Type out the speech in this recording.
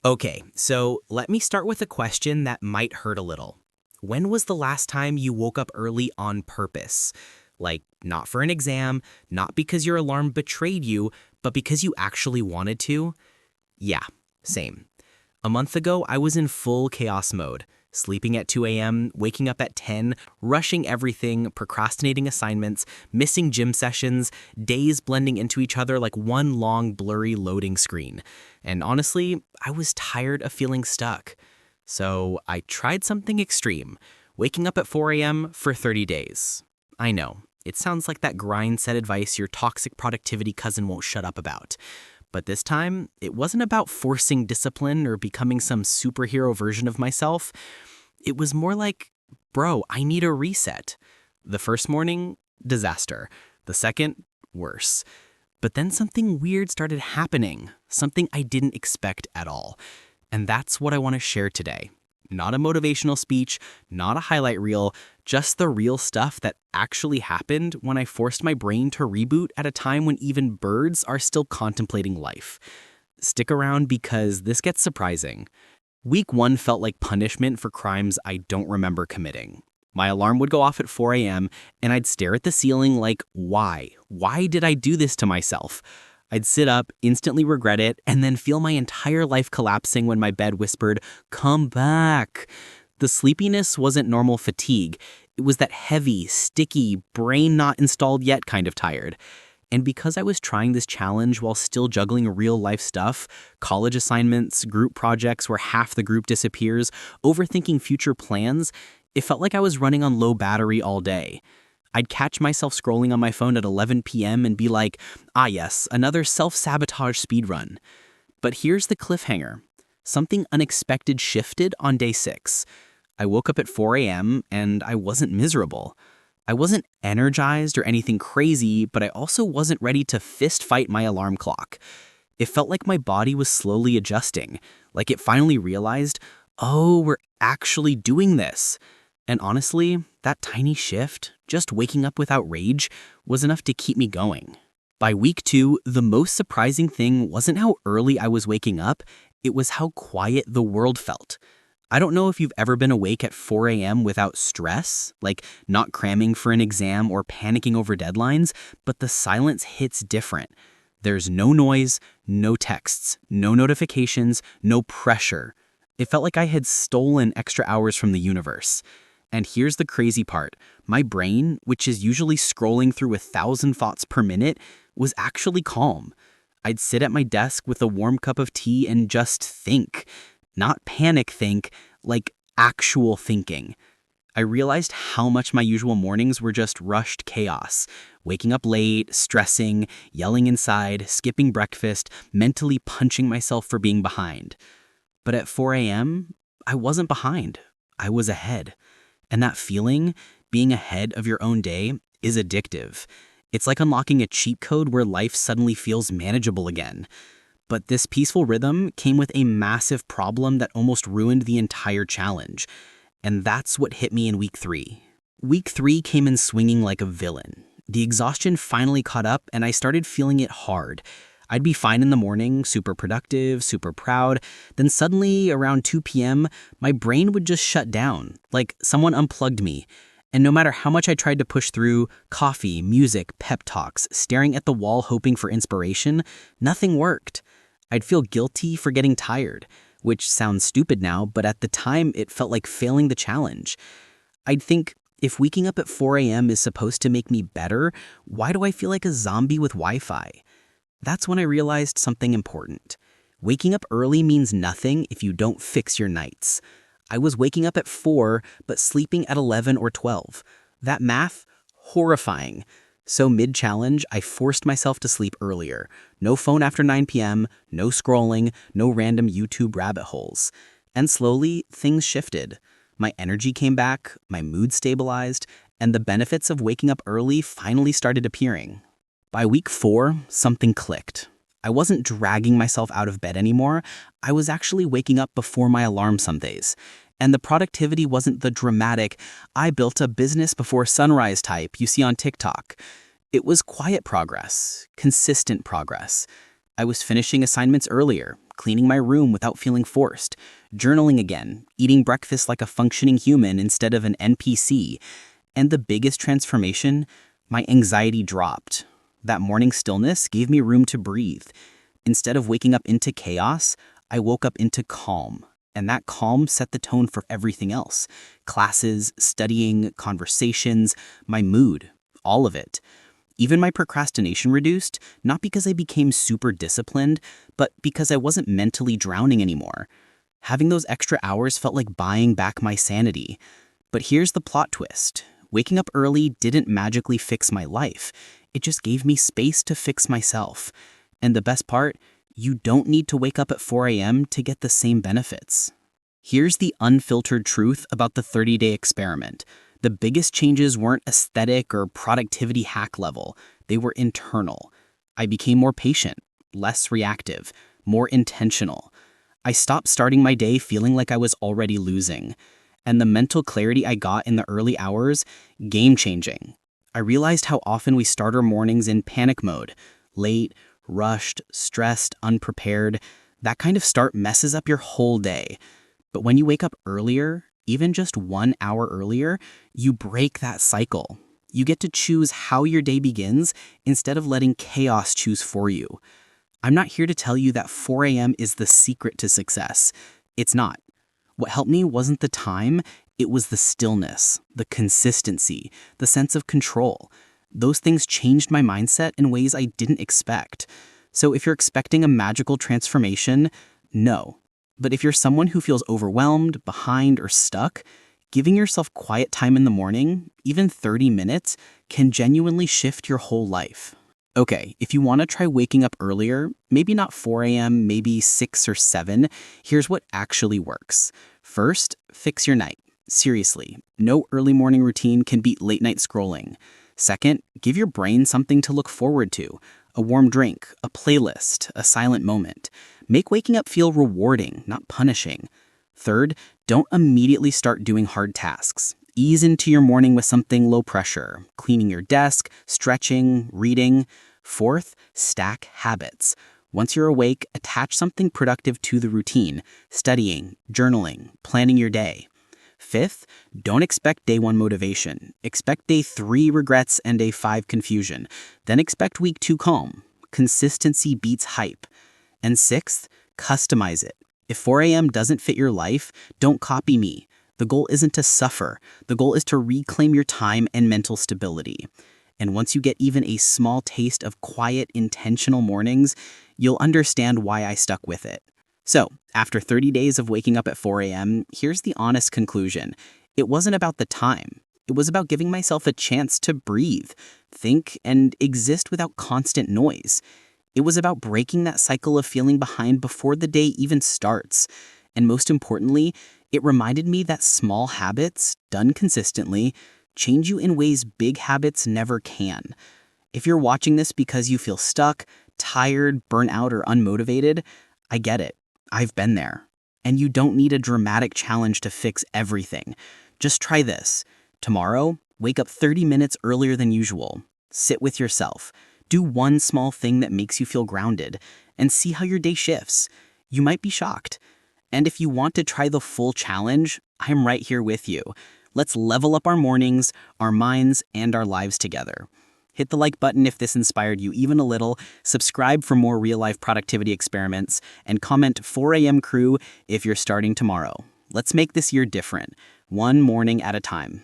Okay, so let me start with a question that might hurt a little. When was the last time you woke up early on purpose? Like, not for an exam, not because your alarm betrayed you, but because you actually wanted to? Yeah, same. A month ago, I was in full chaos mode, sleeping at 2 a.m., waking up at 10, rushing everything, procrastinating assignments, missing gym sessions, days blending into each other like one long, blurry loading screen. And honestly, I was tired of feeling stuck. So I tried something extreme, waking up at 4 a.m. for 30 days. I know, it sounds like that grindset advice your toxic productivity cousin won't shut up about. But this time, it wasn't about forcing discipline or becoming some superhero version of myself. It was more like, bro, I need a reset. The first morning, disaster. The second, worse. But then something weird started happening, something I didn't expect at all. And that's what I want to share today. Not a motivational speech, not a highlight reel, just the real stuff that actually happened when I forced my brain to reboot at a time when even birds are still contemplating life. Stick around because this gets surprising. Week 1 felt like punishment for crimes I don't remember committing. My alarm would go off at 4 a.m., and I'd stare at the ceiling like, why? Why did I do this to myself? I'd sit up, instantly regret it, and then feel my entire life collapsing when my bed whispered, "Come back." The sleepiness wasn't normal fatigue. It was that heavy, sticky, brain not installed yet kind of tired. And because I was trying this challenge while still juggling real life stuff, college assignments, group projects where half the group disappears, overthinking future plans, it felt like I was running on low battery all day. I'd catch myself scrolling on my phone at 11 p.m. and be like, ah yes, another self-sabotage speedrun. But here's the cliffhanger. Something unexpected shifted on day 6. I woke up at 4 a.m. and I wasn't miserable. I wasn't energized or anything crazy, but I also wasn't ready to fist fight my alarm clock. It felt like my body was slowly adjusting, like it finally realized, oh, we're actually doing this. And honestly, that tiny shift, just waking up without rage, was enough to keep me going. By week 2, the most surprising thing wasn't how early I was waking up, it was how quiet the world felt. I don't know if you've ever been awake at 4 a.m. without stress, like not cramming for an exam or panicking over deadlines, but the silence hits different. There's no noise, no texts, no notifications, no pressure. It felt like I had stolen extra hours from the universe. And here's the crazy part. My brain, which is usually scrolling through 1,000 thoughts per minute, was actually calm. I'd sit at my desk with a warm cup of tea and just think. Not panic think, like actual thinking. I realized how much my usual mornings were just rushed chaos. Waking up late, stressing, yelling inside, skipping breakfast, mentally punching myself for being behind. But at 4 a.m., I wasn't behind. I was ahead. And that feeling, being ahead of your own day, is addictive. It's like unlocking a cheat code where life suddenly feels manageable again. But this peaceful rhythm came with a massive problem that almost ruined the entire challenge. And that's what hit me in week 3. Week 3 came in swinging like a villain. The exhaustion finally caught up and I started feeling it hard. I'd be fine in the morning, super productive, super proud. Then suddenly, around 2 p.m., my brain would just shut down, like someone unplugged me. And no matter how much I tried to push through, coffee, music, pep talks, staring at the wall hoping for inspiration, nothing worked. I'd feel guilty for getting tired, which sounds stupid now, but at the time it felt like failing the challenge. I'd think, if waking up at 4 a.m. is supposed to make me better, why do I feel like a zombie with Wi-Fi? That's when I realized something important. Waking up early means nothing if you don't fix your nights. I was waking up at 4, but sleeping at 11 or 12. That math? Horrifying. So mid-challenge, I forced myself to sleep earlier. No phone after 9 p.m., no scrolling, no random YouTube rabbit holes. And slowly, things shifted. My energy came back, my mood stabilized, and the benefits of waking up early finally started appearing. By week 4, something clicked. I wasn't dragging myself out of bed anymore. I was actually waking up before my alarm some days. And the productivity wasn't the dramatic, I built a business before sunrise type you see on TikTok. It was quiet progress, consistent progress. I was finishing assignments earlier, cleaning my room without feeling forced, journaling again, eating breakfast like a functioning human instead of an NPC. And the biggest transformation, my anxiety dropped. That morning stillness gave me room to breathe. Instead of waking up into chaos, I woke up into calm. And that calm set the tone for everything else. Classes, studying, conversations, my mood, all of it. Even my procrastination reduced, not because I became super disciplined, but because I wasn't mentally drowning anymore. Having those extra hours felt like buying back my sanity. But here's the plot twist. Waking up early didn't magically fix my life. It just gave me space to fix myself. And the best part, you don't need to wake up at 4 a.m. to get the same benefits. Here's the unfiltered truth about the 30-day experiment. The biggest changes weren't aesthetic or productivity hack level. They were internal. I became more patient, less reactive, more intentional. I stopped starting my day feeling like I was already losing. And the mental clarity I got in the early hours, game-changing. I realized how often we start our mornings in panic mode, late, rushed, stressed, unprepared. That kind of start messes up your whole day. But when you wake up earlier, even just 1 hour earlier, you break that cycle. You get to choose how your day begins instead of letting chaos choose for you. I'm not here to tell you that 4 a.m. is the secret to success. It's not. What helped me wasn't the time, it was the stillness, the consistency, the sense of control. Those things changed my mindset in ways I didn't expect. So if you're expecting a magical transformation, no. But if you're someone who feels overwhelmed, behind, or stuck, giving yourself quiet time in the morning, even 30 minutes, can genuinely shift your whole life. Okay, if you want to try waking up earlier, maybe not 4 a.m., maybe 6 or 7, here's what actually works. First, fix your night. Seriously, no early morning routine can beat late night scrolling. Second, give your brain something to look forward to. A warm drink, a playlist, a silent moment. Make waking up feel rewarding, not punishing. Third, don't immediately start doing hard tasks. Ease into your morning with something low pressure, cleaning your desk, stretching, reading. Fourth, stack habits. Once you're awake, attach something productive to the routine, studying, journaling, planning your day. Fifth, don't expect day 1 motivation. Expect day 3 regrets and day 5 confusion. Then expect week 2 calm. Consistency beats hype. And sixth, customize it. If 4 a.m. doesn't fit your life, don't copy me. The goal isn't to suffer. The goal is to reclaim your time and mental stability. And once you get even a small taste of quiet, intentional mornings, you'll understand why I stuck with it. So, after 30 days of waking up at 4 a.m., here's the honest conclusion. It wasn't about the time. It was about giving myself a chance to breathe, think, and exist without constant noise. It was about breaking that cycle of feeling behind before the day even starts. And most importantly, it reminded me that small habits, done consistently, change you in ways big habits never can. If you're watching this because you feel stuck, tired, burnt out, or unmotivated, I get it. I've been there. And you don't need a dramatic challenge to fix everything. Just try this. Tomorrow, wake up 30 minutes earlier than usual. Sit with yourself. Do one small thing that makes you feel grounded, and see how your day shifts. You might be shocked. And if you want to try the full challenge, I'm right here with you. Let's level up our mornings, our minds, and our lives together. Hit the like button if this inspired you even a little, subscribe for more real-life productivity experiments, and comment 4 a.m. crew if you're starting tomorrow. Let's make this year different, one morning at a time.